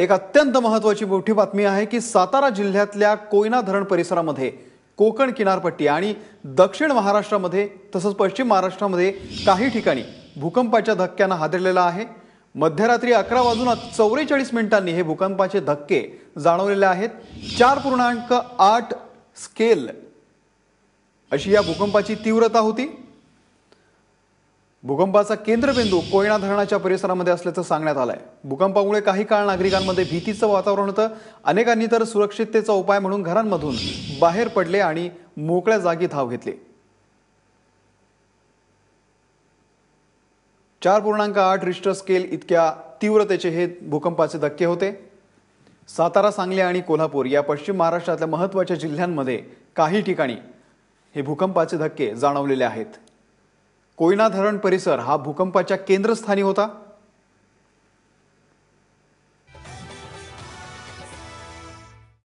एक अत्यंत महत्त्वाची मोठी बातमी आहे की सातारा जिल्ह्यातल्या कोयना धरण परिसरामध्ये कोकण किनारपट्टी आणि दक्षिण महाराष्ट्रामध्ये तसंच पश्चिम महाराष्ट्रामध्ये काही ठिकाणी भूकंपाच्या धक्क्याने हादरलेला आहे। मध्यरात्री 11:44 हे भूकंपाचे धक्के जाणवलेले आहेत। 4.8 स्केल अशी या भूकंपाची तीव्रता होती। भूकंपाचा केंद्रबिंदू कोयना धरणाच्या परिसरामध्ये असल्याचं सांगण्यात आलंय। भूकंपामुळे काही काळ नागरिकांमध्ये भीतीचं वातावरण होतं। अनेकांनी तर सुरक्षिततेचा उपाय म्हणून घरांमधून बाहेर पडले आणि मोकळ्या जागी धाव घेतली। 4.8 रिश्टर स्केल इतक्या तीव्रतेचे हे भूकंपाचे धक्के होते। सातारा, सांगली आणि कोल्हापूर या पश्चिम महाराष्ट्रातल्या महत्त्वाच्या जिल्ह्यांमध्ये काही ठिकाणी हे भूकंपाचे धक्के जाणवलेले आहेत। कोयना धरण परिसर हा भूकंपाच्या केंद्रस्थानी होता।